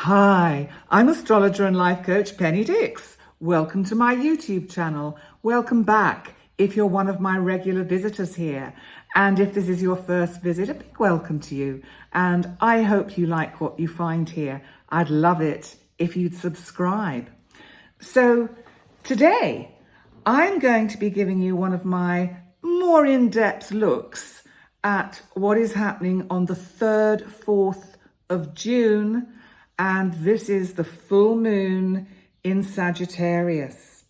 Hi, I'm astrologer and life coach Penny Dix. Welcome to my YouTube channel. Welcome back if you're one of my regular visitors here. And if this is your first visit, a big welcome to you. And I hope you like what you find here. I'd love it if you'd subscribe. So today, I'm going to be giving you one of my more in-depth looks at what is happening on the 3rd, 4th of June. And this is the full moon in Sagittarius.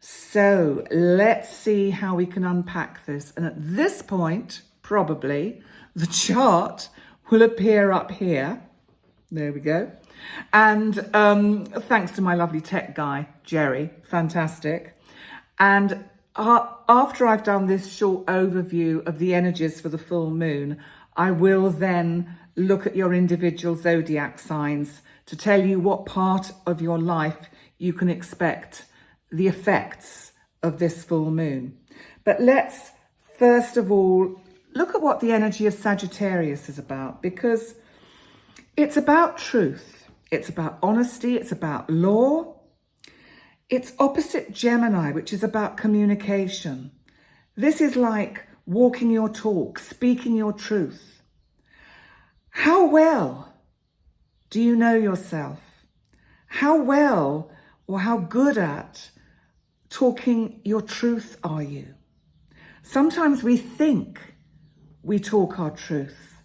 So let's see how we can unpack this. And at this point, probably, the chart will appear up here. There we go. And thanks to my lovely tech guy, Jerry. Fantastic. And after I've done this short overview of the energies for the full moon, I will then look at your individual zodiac signs to tell you what part of your life you can expect the effects of this full moon. But let's first of all look at what the energy of Sagittarius is about, because it's about truth, it's about honesty, it's about law. It's opposite Gemini, which is about communication. This is like walking your talk, speaking your truth. How well do you know yourself? How well or how good at talking your truth are you? Sometimes we think we talk our truth,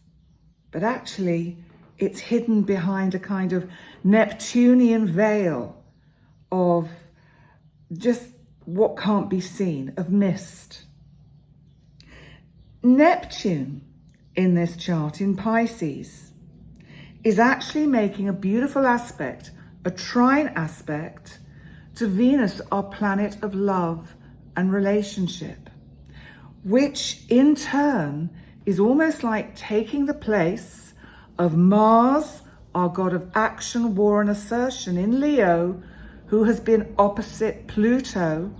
but actually it's hidden behind a kind of Neptunian veil of just what can't be seen, of mist. Neptune in this chart in Pisces is actually making a beautiful aspect, a trine aspect to Venus, our planet of love and relationship, which in turn is almost like taking the place of Mars, our god of action, war and assertion in Leo, who has been opposite Pluto,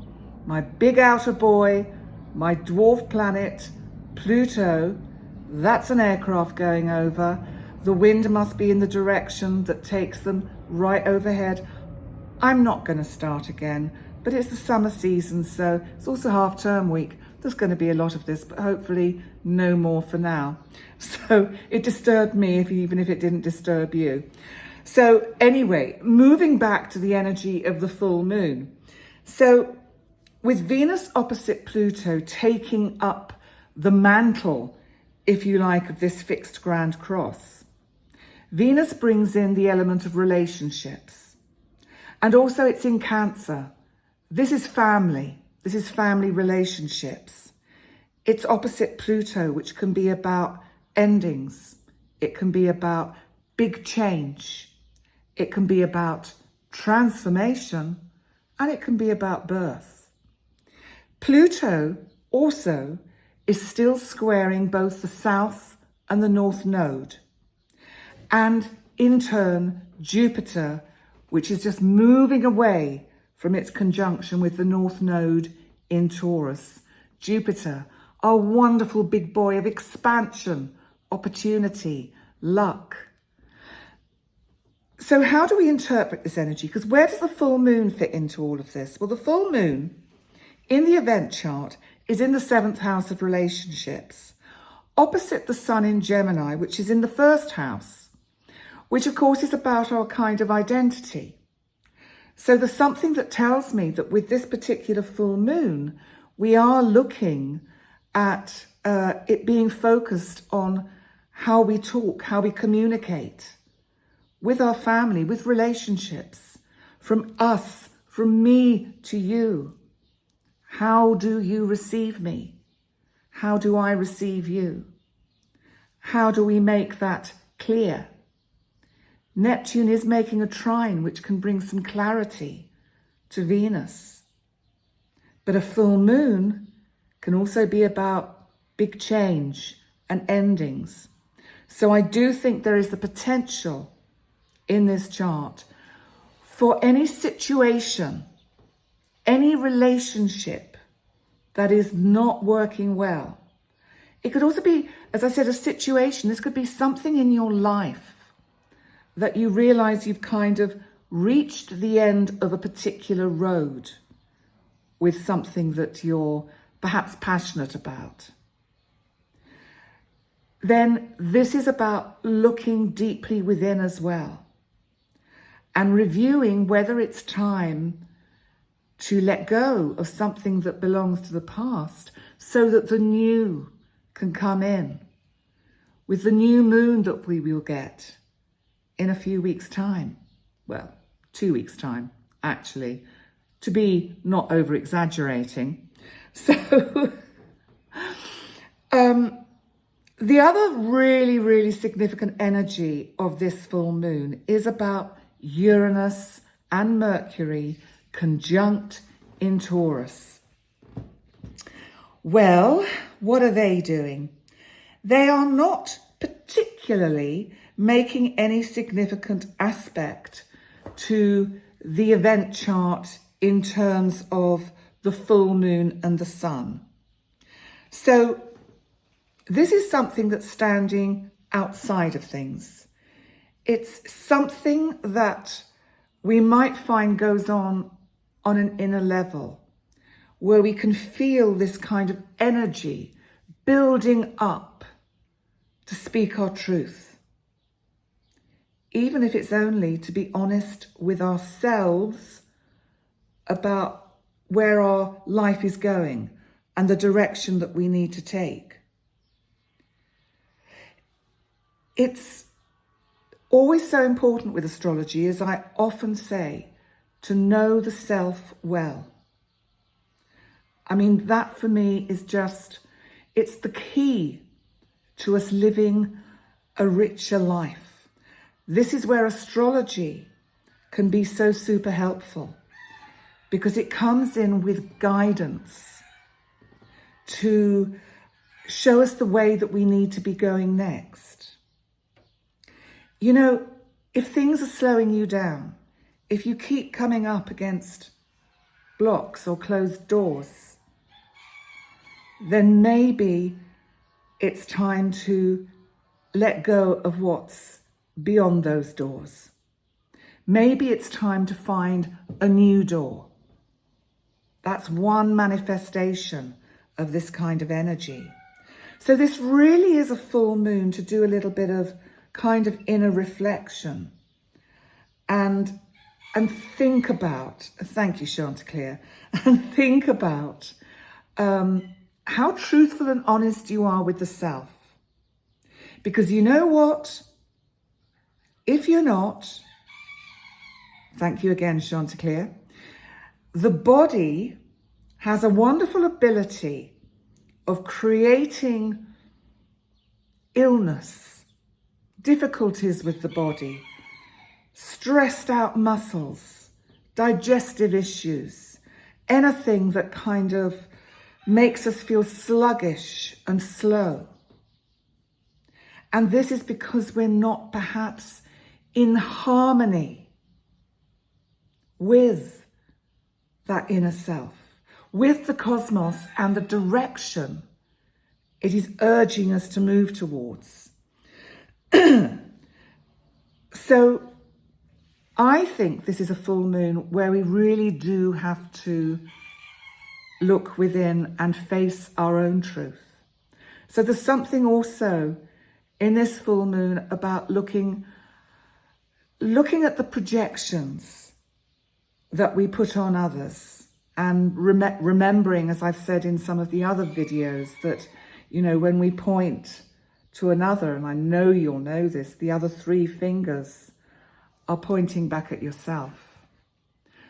my big outer boy, my dwarf planet, Pluto. That's an aircraft going over. The wind must be in the direction that takes them right overhead. I'm not going to start again, but it's the summer season, so it's also half-term week. There's going to be a lot of this, but hopefully no more for now. So it disturbed me, even if it didn't disturb you. So anyway, moving back to the energy of the full moon. So with Venus opposite Pluto taking up the mantle, if you like, of this fixed grand cross, Venus brings in the element of relationships. And also it's in Cancer. This is family. This is family relationships. It's opposite Pluto, which can be about endings. It can be about big change. It can be about transformation, and it can be about birth. Pluto also is still squaring both the south and the north node. And in turn, Jupiter, which is just moving away from its conjunction with the north node in Taurus. Jupiter, our wonderful big boy of expansion, opportunity, luck. So how do we interpret this energy? Because where does the full moon fit into all of this? Well, the full moon in the event chart is in the 7th house of relationships, opposite the sun in Gemini, which is in the 1st house, which of course is about our kind of identity. So there's something that tells me that with this particular full moon, we are looking at it being focused on how we talk, how we communicate with our family, with relationships, from us, from me to you. How do you receive me? How do I receive you? How do we make that clear? Neptune is making a trine which can bring some clarity to Venus. But a full moon can also be about big change and endings. So I do think there is the potential in this chart for any situation, any relationship that is not working well. It could also be, as I said, a situation. This could be something in your life that you realize you've kind of reached the end of a particular road with something that you're perhaps passionate about, then this is about looking deeply within as well and reviewing whether it's time to let go of something that belongs to the past so that the new can come in with the new moon that we will get in a few weeks' time. Well, 2 weeks' time, actually, to be not over-exaggerating. So, the other really, really significant energy of this full moon is about Uranus and Mercury conjunct in Taurus. Well, what are they doing? They are not particularly making any significant aspect to the event chart in terms of the full moon and the sun. So this is something that's standing outside of things. It's something that we might find goes on an inner level, where we can feel this kind of energy building up to speak our truth, even if it's only to be honest with ourselves about where our life is going and the direction that we need to take. It's always so important with astrology, as I often say, to know the self well. I mean, that for me is it's the key to us living a richer life. This is where astrology can be so super helpful, because it comes in with guidance to show us the way that we need to be going next. You know, if things are slowing you down, if you keep coming up against blocks or closed doors, then maybe it's time to let go of what's beyond those doors. Maybe it's time to find a new door. That's one manifestation of this kind of energy. So this really is a full moon to do a little bit of kind of inner reflection and think about, thank you, Chanticleer, and think about how truthful and honest you are with the self. Because you know what? If you're not, thank you again, Chanticleer, the body has a wonderful ability of creating illness, difficulties with the body, stressed out muscles, digestive issues, anything that kind of makes us feel sluggish and slow. And this is because we're not perhaps in harmony with that inner self, with the cosmos and the direction it is urging us to move towards. So I think this is a full moon where we really do have to look within and face our own truth. So there's something also in this full moon about looking at the projections that we put on others, and remembering, as I've said in some of the other videos, that, you know, when we point to another, and I know you'll know this, the other 3 fingers are pointing back at yourself.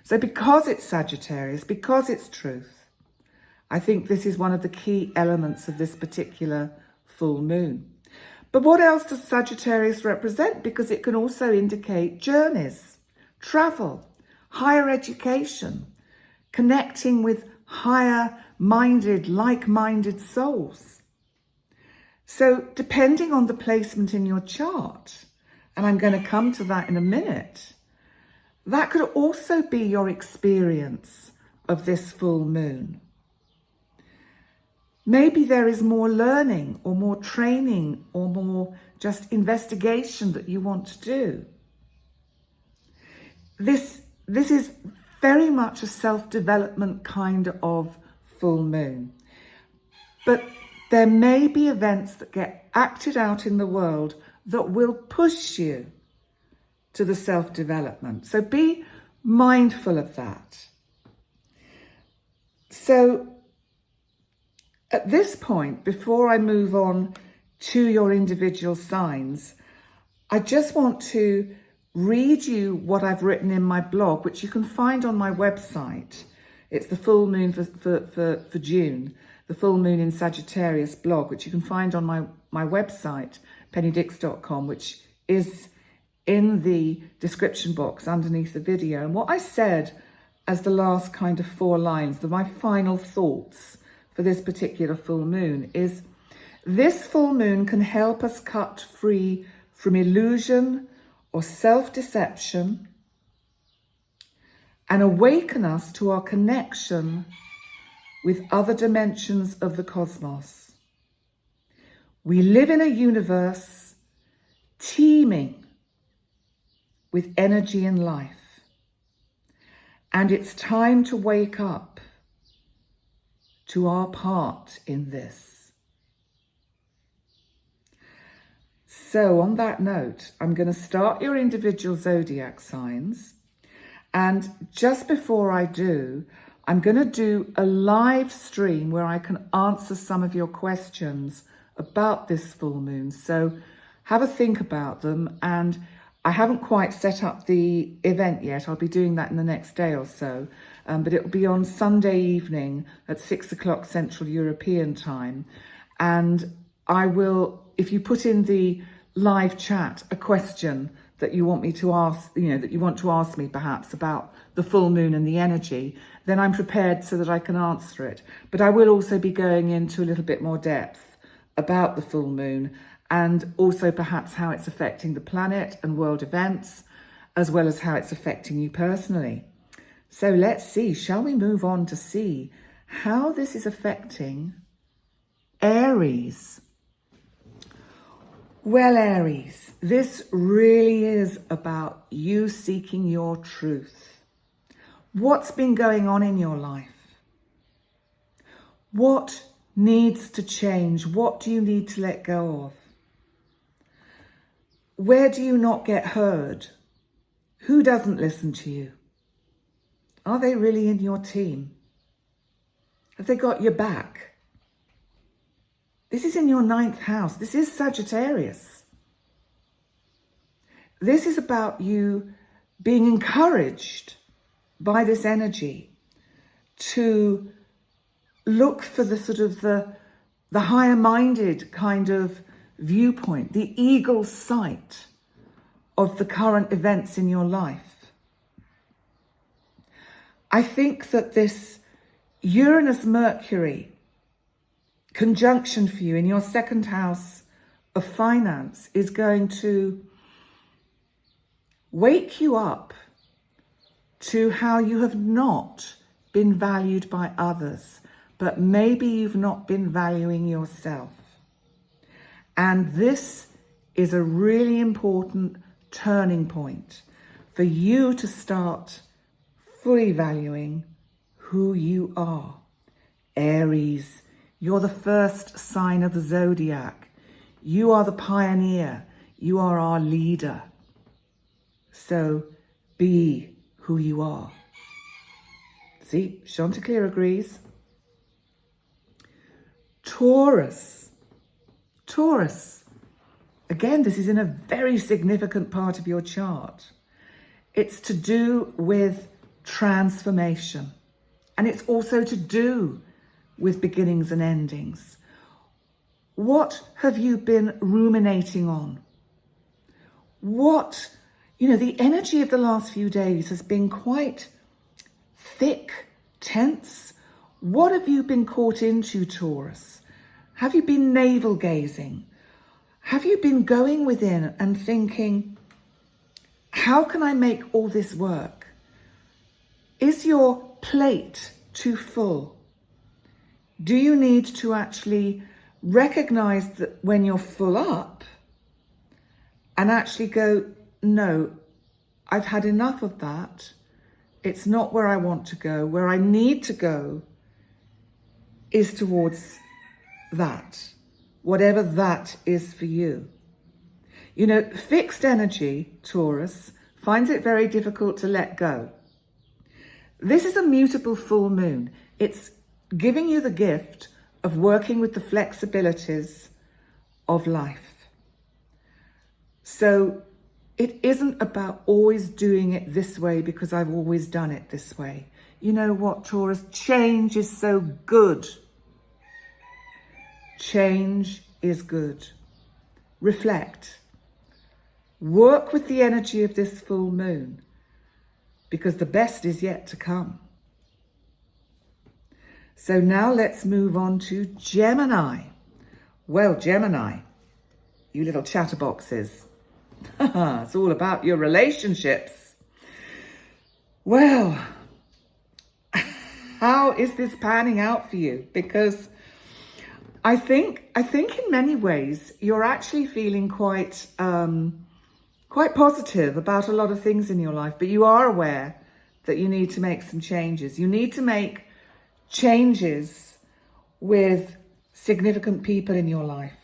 So because it's Sagittarius, because it's truth, I think this is one of the key elements of this particular full moon. But what else does Sagittarius represent? Because it can also indicate journeys, travel, higher education, connecting with higher-minded, like-minded souls. So depending on the placement in your chart, and I'm going to come to that in a minute, that could also be your experience of this full moon. Maybe there is more learning or more training or more just investigation that you want to do. this is very much a self-development kind of full moon. But there may be events that get acted out in the world that will push you to the self-development. So be mindful of that. So at this point, before I move on to your individual signs, I just want to read you what I've written in my blog, which you can find on my website. It's the full moon for June, the full moon in Sagittarius blog, which you can find on my website, pennydixastrocoach, which is in the description box underneath the video. And what I said as the last kind of 4 lines, my final thoughts for this particular full moon is, this full moon can help us cut free from illusion or self-deception and awaken us to our connection with other dimensions of the cosmos. We live in a universe teeming with energy and life, and it's time to wake up to our part in this. So on that note, I'm going to start your individual zodiac signs. And just before I do, I'm going to do a live stream where I can answer some of your questions about this full moon. So have a think about them. And I haven't quite set up the event yet. I'll be doing that in the next day or so. But it will be on Sunday evening at 6 o'clock Central European time. And I will, if you put in the live chat a question that you want me to ask, that you want to ask me perhaps about the full moon and the energy, then I'm prepared so that I can answer it. But I will also be going into a little bit more depth about the full moon, and also perhaps how it's affecting the planet and world events, as well as how it's affecting you personally. So let's see, shall we move on to see how this is affecting Aries? Well, Aries, this really is about you seeking your truth. What's been going on in your life? What needs to change? What do you need to let go of? Where do you not get heard? Who doesn't listen to you? Are they really in your team? Have they got your back? This is in your 9th house. This is Sagittarius. This is about you being encouraged by this energy to look for the sort of the higher-minded kind of viewpoint, the eagle sight of the current events in your life. I think that this Uranus-Mercury conjunction for you in your 2nd house of finance is going to wake you up to how you have not been valued by others, but maybe you've not been valuing yourself. And this is a really important turning point for you to start fully valuing who you are. Aries, you're the first sign of the zodiac. You are the pioneer. You are our leader. So be who you are. See, Chanticleer agrees. Taurus. Again, this is in a very significant part of your chart. It's to do with transformation. And it's also to do with beginnings and endings. What have you been ruminating on? The energy of the last few days has been quite thick, tense. What have you been caught into, Taurus? Have you been navel gazing? Have you been going within and thinking, how can I make all this work? Is your plate too full? Do you need to actually recognize that when you're full up and actually go, no, I've had enough of that. It's not where I want to go. Where I need to go is towards that, whatever that is for you. You know, fixed energy, Taurus, finds it very difficult to let go. This is a mutable full moon. It's giving you the gift of working with the flexibilities of life. So it isn't about always doing it this way because I've always done it this way. You know what, Taurus? Change is so good. Change is good. Reflect. Work with the energy of this full moon because the best is yet to come. So now let's move on to Gemini. Well, Gemini, you little chatterboxes. It's all about your relationships. Well, how is this panning out for you? Because I think in many ways you're actually feeling quite positive about a lot of things in your life, but you are aware that you need to make some changes. You need to make changes with significant people in your life.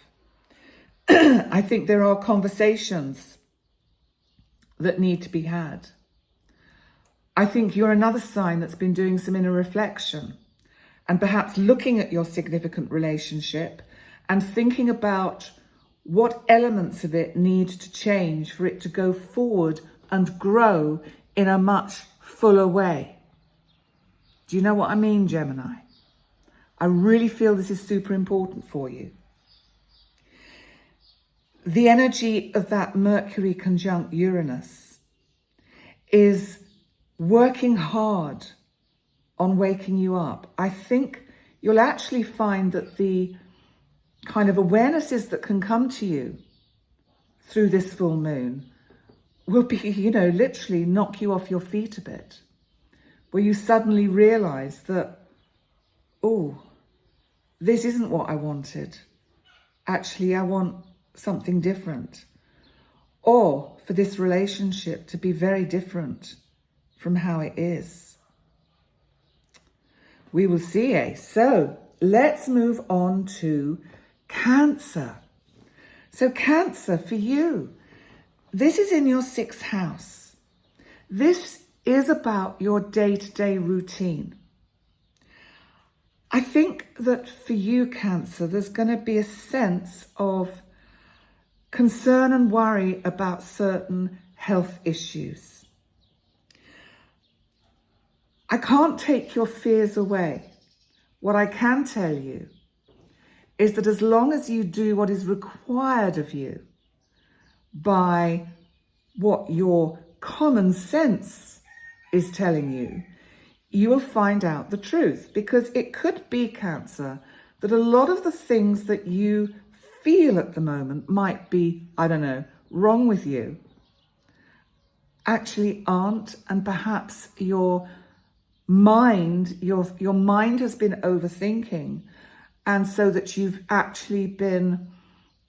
I think there are conversations that need to be had. I think you're another sign that's been doing some inner reflection and perhaps looking at your significant relationship and thinking about what elements of it need to change for it to go forward and grow in a much fuller way. Do you know what I mean, Gemini? I really feel this is super important for you. The energy of that Mercury conjunct Uranus is working hard on waking you up. I think you'll actually find that the kind of awarenesses that can come to you through this full moon will be, you know, literally knock you off your feet a bit, where you suddenly realize that, oh, this isn't what I wanted. Actually, I want something different. Or for this relationship to be very different from how it is. We will see, eh? So let's move on to Cancer. So Cancer, for you, this is in your 6th house. This is about your day-to-day routine. I think that for you, Cancer, there's going to be a sense of concern and worry about certain health issues. I can't take your fears away. What I can tell you is that as long as you do what is required of you by what your common sense is telling you, you will find out the truth. Because it could be, Cancer, that a lot of the things that you feel at the moment might be, I don't know, wrong with you, actually aren't. And perhaps your mind has been overthinking, and so that you've actually been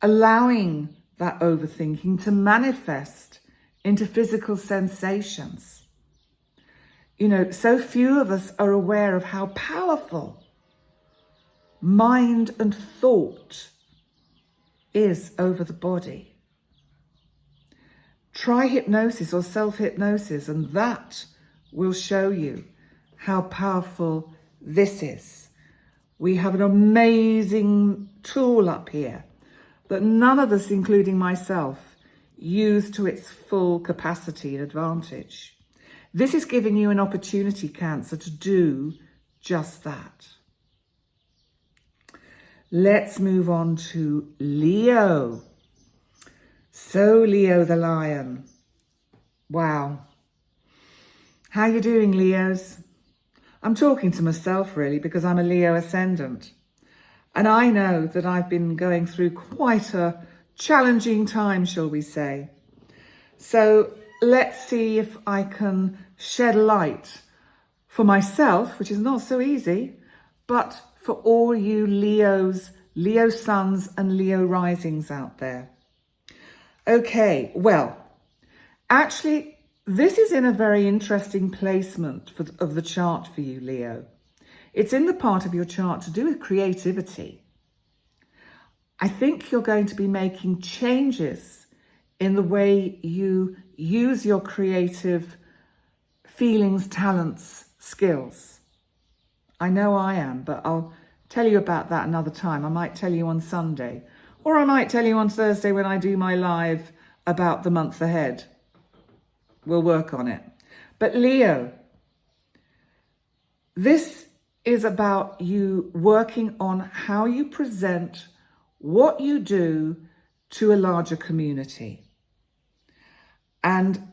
allowing that overthinking to manifest into physical sensations. You know, so few of us are aware of how powerful mind and thought is over the body. Try hypnosis or self-hypnosis, and that will show you how powerful this is. We have an amazing tool up here that none of us, including myself, use to its full capacity and advantage. This is giving you an opportunity, Cancer, to do just that. Let's move on to Leo. So Leo the lion. Wow. How you doing, Leos? I'm talking to myself really, because I'm a Leo ascendant. And I know that I've been going through quite a challenging time, shall we say. So let's see if I can shed light for myself, which is not so easy, but for all you Leos, Leo suns and Leo risings out there. Okay, well, actually, This is in a very interesting placement of the chart for you, Leo. It's in the part of your chart to do with creativity. I think you're going to be making changes in the way you use your creative feelings, talents, skills. I know I am, but I'll tell you about that another time. I might tell you on Sunday, or I might tell you on Thursday when I do my live about the month ahead. We'll work on it. But Leo, this is about you working on how you present what you do to a larger community. And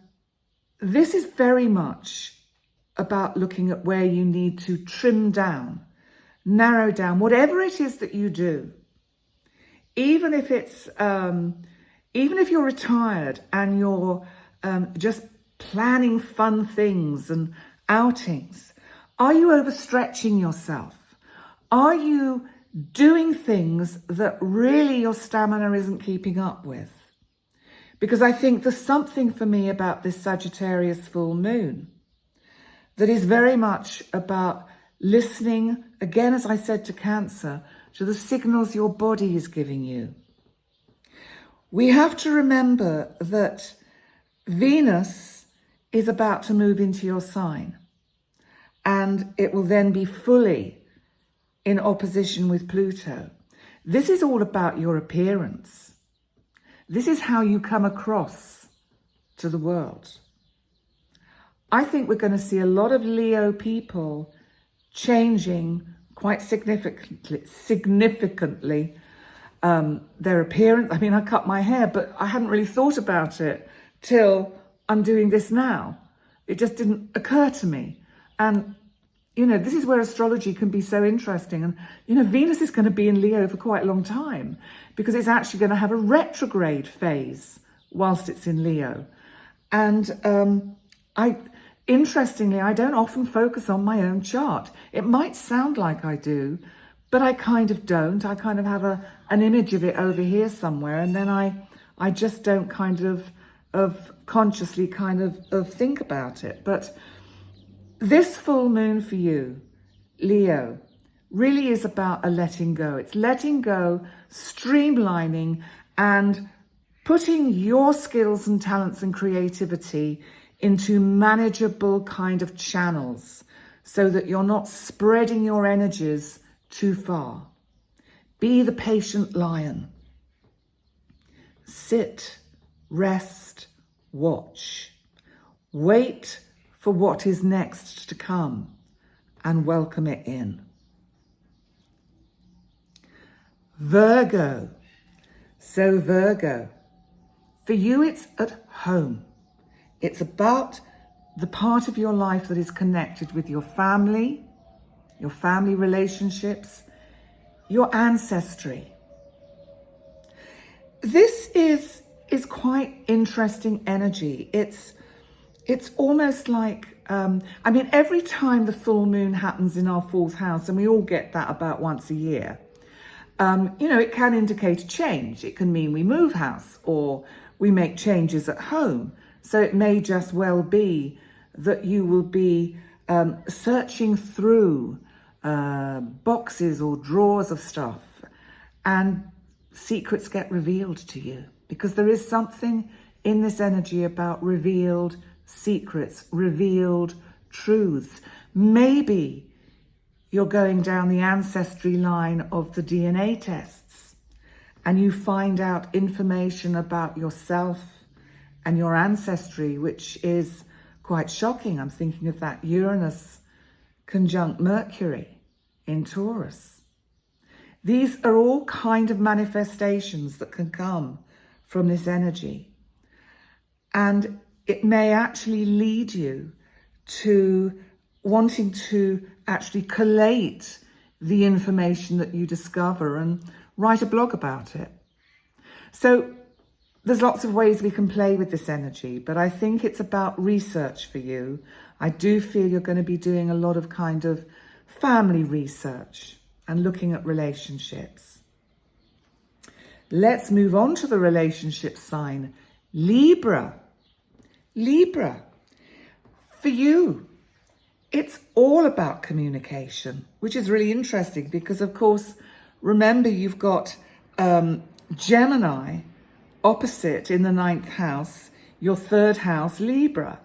this is very much about looking at where you need to trim down, narrow down, whatever it is that you do. Even if it's, even if you're retired and you're just planning fun things and outings, are you overstretching yourself? Are you doing things that really your stamina isn't keeping up with? Because I think there's something for me about this Sagittarius full moon that is very much about listening, again, as I said to Cancer, to the signals your body is giving you. We have to remember that Venus is about to move into your sign, and it will then be fully in opposition with Pluto. This is all about your appearance. This is how you come across to the world. I think we're going to see a lot of Leo people changing quite significantly their appearance. I mean, I cut my hair, but I hadn't really thought about it till I'm doing this now. It just didn't occur to me. And, you know, this is where astrology can be so interesting. And, you know, Venus is going to be in Leo for quite a long time because it's actually going to have a retrograde phase whilst it's in Leo. And interestingly, I don't often focus on my own chart. It might sound like I do, but I kind of don't. I kind of have an image of it over here somewhere, and then I just don't kind of consciously kind of think about it. But this full moon for you, Leo, really is about a letting go. It's letting go, streamlining, and putting your skills and talents and creativity into manageable kind of channels so that you're not spreading your energies too far. Be the patient lion. Sit, rest, watch. Wait for what is next to come and welcome it in. Virgo. So Virgo, for you it's at home. It's about the part of your life that is connected with your family relationships, your ancestry. This is quite interesting energy. It's almost like, I mean, every time the full moon happens in our fourth house, and we all get that about once a year, you know, it can indicate a change. It can mean we move house or we make changes at home. So it may just well be that you will be searching through boxes or drawers of stuff, and secrets get revealed to you, because there is something in this energy about revealed secrets, revealed truths. Maybe you're going down the ancestry line of the DNA tests and you find out information about yourself and your ancestry, which is quite shocking. I'm thinking of that Uranus conjunct Mercury in Taurus. These are all kind of manifestations that can come from this energy. And it may actually lead you to wanting to actually collate the information that you discover and write a blog about it. So there's lots of ways we can play with this energy, but I think it's about research for you. I do feel you're going to be doing a lot of kind of family research and looking at relationships. Let's move on to the relationship sign, Libra. Libra, For you, it's all about communication, which is really interesting because, of course, remember you've got Gemini opposite in the 9th house, your 3rd house, Libra.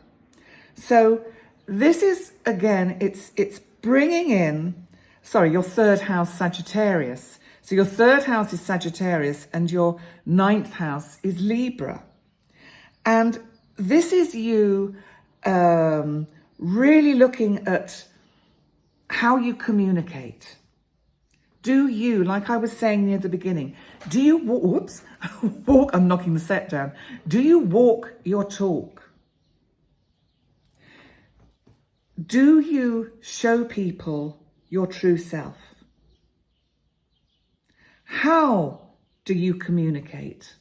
So this is, again, it's bringing in, sorry, your 3rd house, Sagittarius. So your 3rd house is Sagittarius and your 9th house is Libra. And this is you really looking at how you communicate. Do you, like I was saying near the beginning, do you, whoops, walk, I'm knocking the set down. Do you walk your talk? Do you show people your true self? How do you communicate?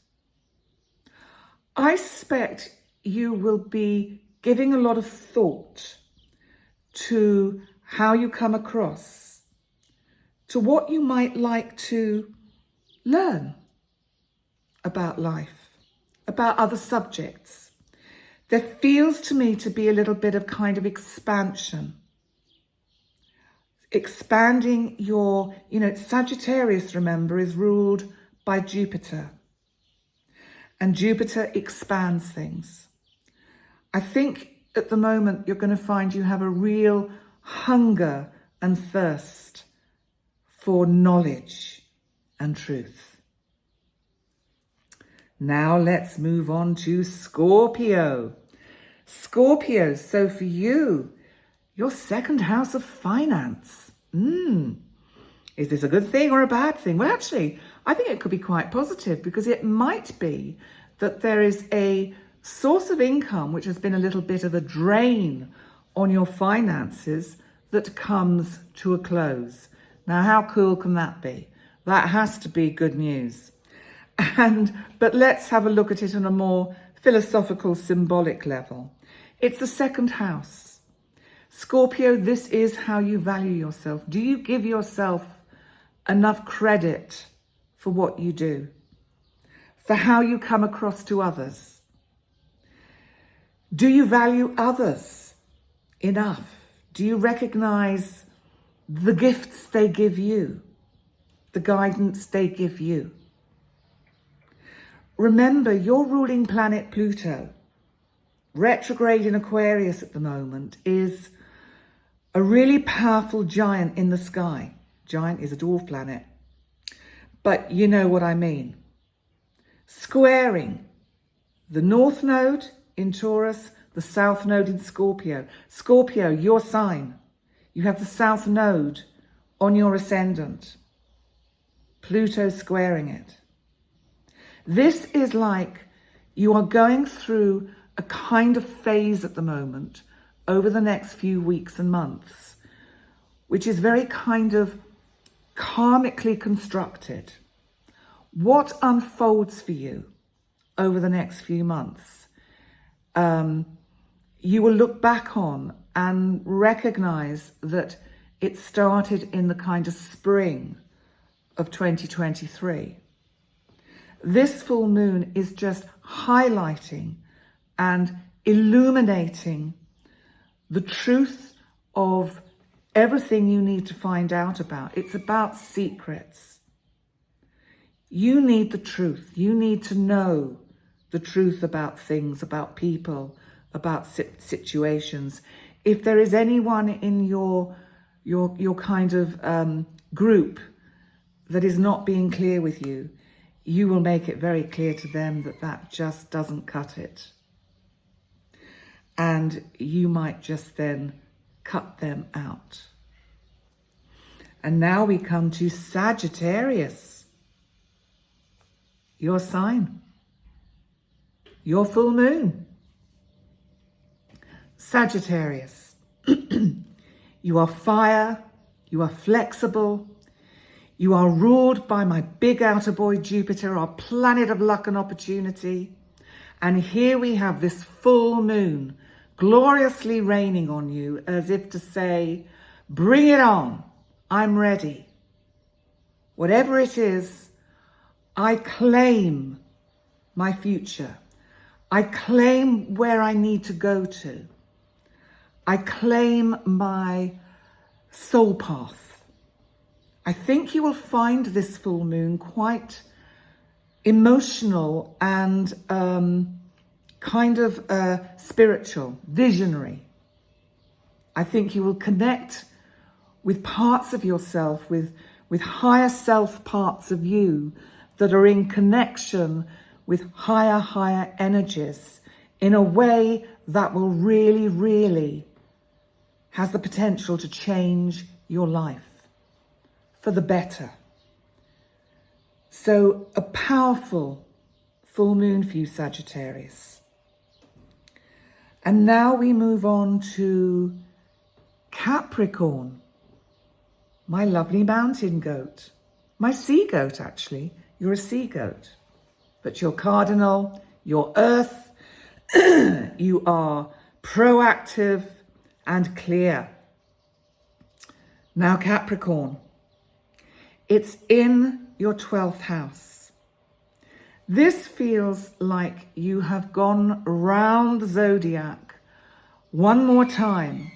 I suspect you will be giving a lot of thought to how you come across, to what you might like to learn about life, about other subjects. There feels to me to be a little bit of kind of expansion. Expanding your, Sagittarius, remember, is ruled by Jupiter. And Jupiter expands things. I think at the moment you're going to find you have a real hunger and thirst for knowledge and truth. Now let's move on to Scorpio. Scorpio, so for you, your 2nd house of finance. Is this a good thing or a bad thing? Well, actually, I think it could be quite positive because it might be that there is a source of income which has been a little bit of a drain on your finances that comes to a close. Now, how cool can that be? That has to be good news. But let's have a look at it on a more philosophical, symbolic level. It's the 2nd house. Scorpio, this is how you value yourself. Do you give yourself enough credit for what you do? For how you come across to others? Do you value others enough? Do you recognize the gifts they give you? The guidance they give you? Remember, your ruling planet Pluto, retrograde in Aquarius at the moment, is a really powerful giant in the sky. Giant is a dwarf planet. But you know what I mean. Squaring the North Node in Taurus, the South Node in Scorpio. Scorpio, your sign. You have the South Node on your ascendant. Pluto squaring it. This is like you are going through a kind of phase at the moment over the next few weeks and months, which is very kind of karmically constructed. What unfolds for you over the next few months, you will look back on and recognize that it started in the kind of spring of 2023. This full moon is just highlighting and illuminating the truth of everything you need to find out about. It's about secrets. You need the truth. You need to know the truth about things, about people, about situations. If there is anyone in your kind of group that is not being clear with you, you will make it very clear to them that that just doesn't cut it. And you might just then cut them out. And now we come to Sagittarius. Your sign. Your full moon. Sagittarius. You are fire. You are flexible. You are ruled by my big outer boy Jupiter, our planet of luck and opportunity. And here we have this full moon gloriously raining on you as if to say, bring it on, I'm ready. Whatever it is, I claim my future. I claim where I need to go to. I claim my soul path. I think you will find this full moon quite emotional and kind of spiritual, visionary. I think you will connect with parts of yourself, with higher self parts of you that are in connection with higher energies in a way that will really has the potential to change your life for the better. So a powerful full moon for you, Sagittarius. And now we move on to Capricorn, my lovely mountain goat, my sea goat actually. You're a sea goat, but you're cardinal, you're earth, you are proactive and clear. Now Capricorn, it's in your 12th house. This feels like you have gone round the zodiac one more time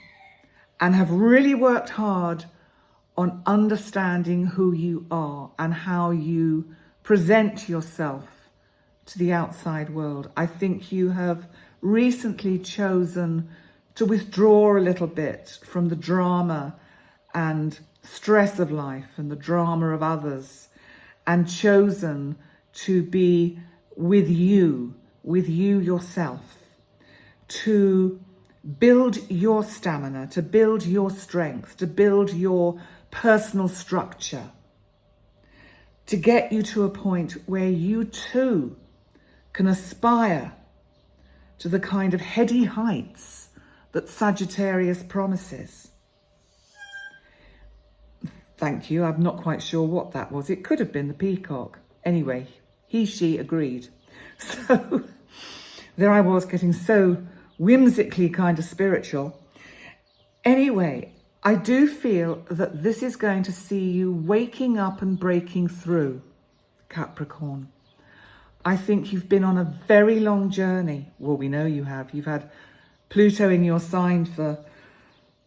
and have really worked hard on understanding who you are and how you present yourself to the outside world. I think you have recently chosen to withdraw a little bit from the drama and stress of life and the drama of others, and chosen to be with you yourself, to build your stamina, to build your strength, to build your personal structure, to get you to a point where you too can aspire to the kind of heady heights that Sagittarius promises. Thank you. I'm not quite sure what that was. It could have been the peacock. Anyway, she agreed. So there I was getting so whimsically kind of spiritual. Anyway, I do feel that this is going to see you waking up and breaking through, Capricorn. I think you've been on a very long journey. Well, we know you have. You've had Pluto in your sign for,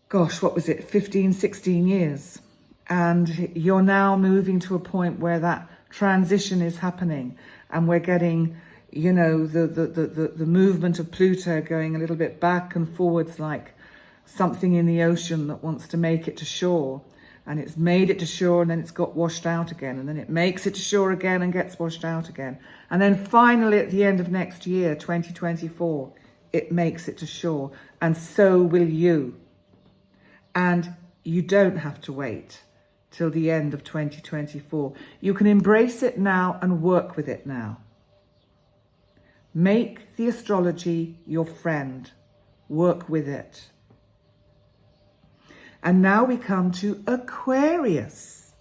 gosh, what was it, 15, 16 years. And you're now moving to a point where that transition is happening. And we're getting, you know, the movement of Pluto going a little bit back and forwards like something in the ocean that wants to make it to shore. And it's made it to shore and then it's got washed out again. And then it makes it to shore again and gets washed out again. And then finally at the end of next year, 2024, it makes it to shore. And so will you. And you don't have to wait till the end of 2024. You can embrace it now and work with it now. Make the astrology your friend. Work with it. And now we come to Aquarius.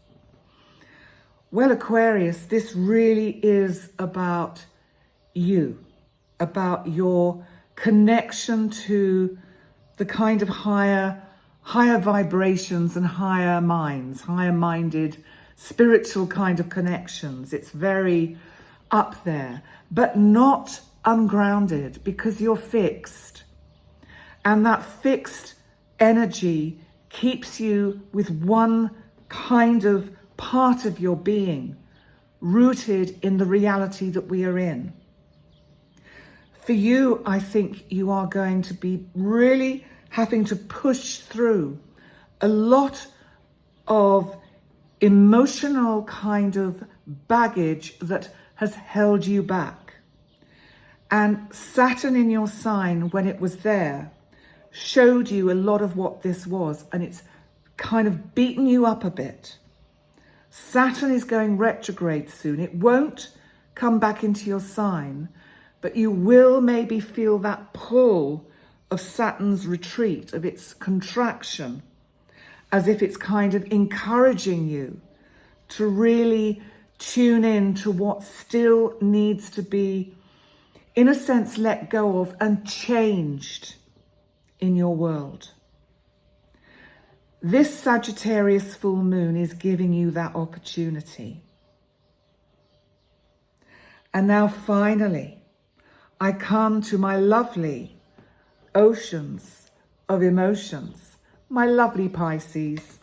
Well, Aquarius, this really is about you, about your connection to the kind of higher vibrations and higher minds, higher minded, spiritual kind of connections. It's very up there, but not ungrounded, because you're fixed. And that fixed energy keeps you with one kind of part of your being, rooted in the reality that we are in. For you, I think you are going to be really having to push through a lot of emotional kind of baggage that has held you back. And Saturn in your sign, when it was there, showed you a lot of what this was, and it's kind of beaten you up a bit. Saturn is going retrograde soon. It won't come back into your sign, but you will maybe feel that pull of Saturn's retreat, of its contraction, as if it's kind of encouraging you to really tune in to what still needs to be, in a sense, let go of and changed in your world. This Sagittarius full moon is giving you that opportunity. And now finally, I come to my lovely oceans, of emotions. My lovely Pisces.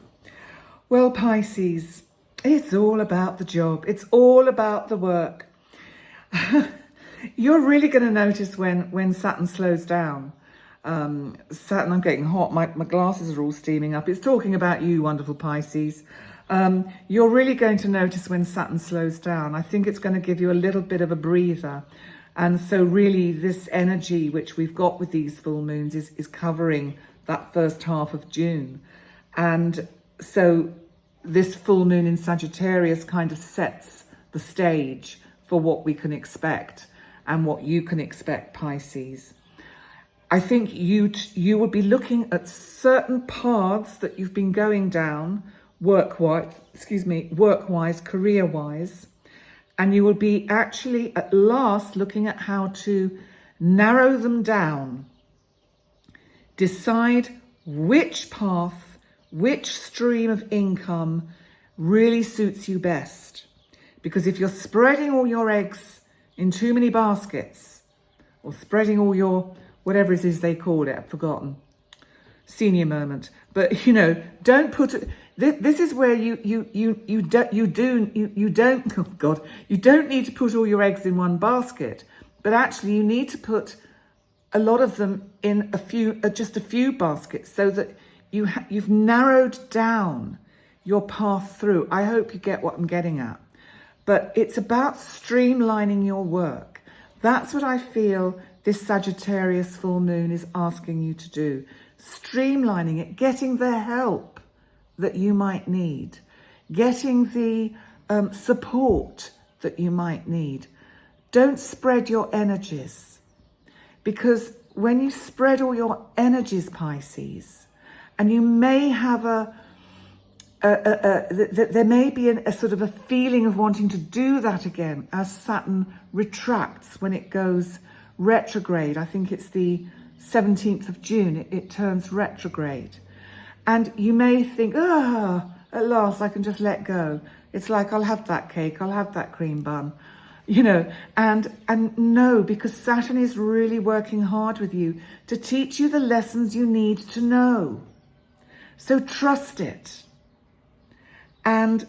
Well, Pisces, it's all about the job. It's all about the work. You're really going to notice when Saturn slows down. Saturn, I'm getting hot. My glasses are all steaming up. It's talking about you, wonderful Pisces. You're really going to notice when Saturn slows down. I think it's going to give you a little bit of a breather. And so really this energy which we've got with these full moons is covering that first half of June. And so this full moon in Sagittarius kind of sets the stage for what we can expect and what you can expect, Pisces. I think you will be looking at certain paths that you've been going down, work-wise, career-wise, and you will be actually at last looking at how to narrow them down. Decide which path, which stream of income really suits you best. Because if you're spreading all your eggs in too many baskets, or spreading all your, whatever it is they call it, I've forgotten, senior moment. But don't put it. This is where you don't need to put all your eggs in one basket, but actually you need to put a lot of them in just a few baskets, so that you've narrowed down your path through. I hope you get what I'm getting at. But it's about streamlining your work. That's what I feel this Sagittarius full moon is asking you to do. Streamlining it, getting the help that you might need, getting the support that you might need. Don't spread your energies, because when you spread all your energies, Pisces, and you may have there may be a sort of a feeling of wanting to do that again as Saturn retracts when it goes retrograde. I think it's the 17th of June, it turns retrograde. And you may think, at last I can just let go. It's like, I'll have that cake, I'll have that cream bun, and no, because Saturn is really working hard with you to teach you the lessons you need to know. So trust it. And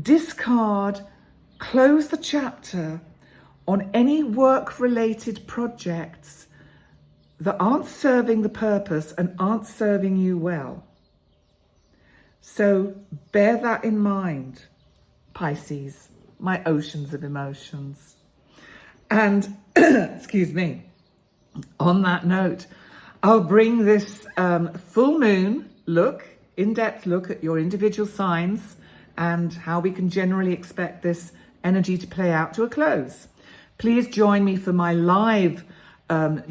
discard, close the chapter on any work-related projects that aren't serving the purpose and aren't serving you well. So bear that in mind, Pisces, my oceans of emotions. And, excuse me, on that note, I'll bring this full moon look, in-depth look at your individual signs and how we can generally expect this energy to play out to a close. Please join me for my live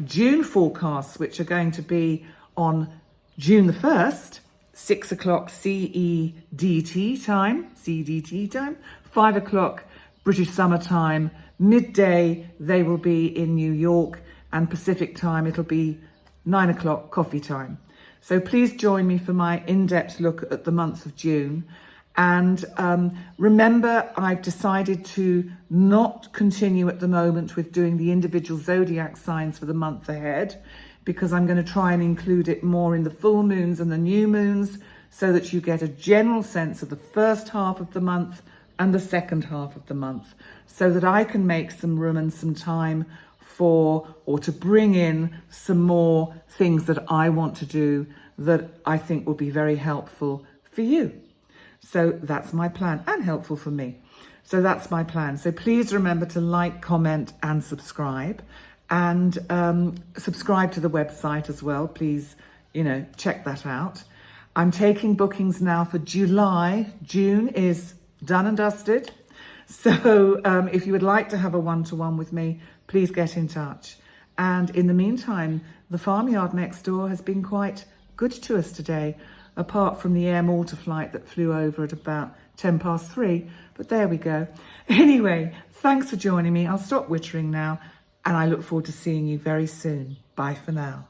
June forecasts, which are going to be on June the 1st, 6 o'clock CEDT time, 5 o'clock British Summer Time, midday they will be in New York, and Pacific Time it'll be 9 o'clock coffee time. So please join me for my in-depth look at the month of June. And remember, I've decided to not continue at the moment with doing the individual zodiac signs for the month ahead, because I'm going to try and include it more in the full moons and the new moons, so that you get a general sense of the first half of the month and the second half of the month, so that I can make some room and some time for, or to bring in some more things that I want to do that I think will be very helpful for you. So that's my plan, and helpful for me. So that's my plan. So please remember to like, comment, and subscribe. And subscribe to the website as well. Please, check that out. I'm taking bookings now for July. June is done and dusted. So if you would like to have a one-to-one with me, please get in touch. And in the meantime, the farmyard next door has been quite good to us today, apart from the air mortar flight that flew over at about 3:10. But there we go. Anyway, thanks for joining me. I'll stop wittering now, and I look forward to seeing you very soon. Bye for now.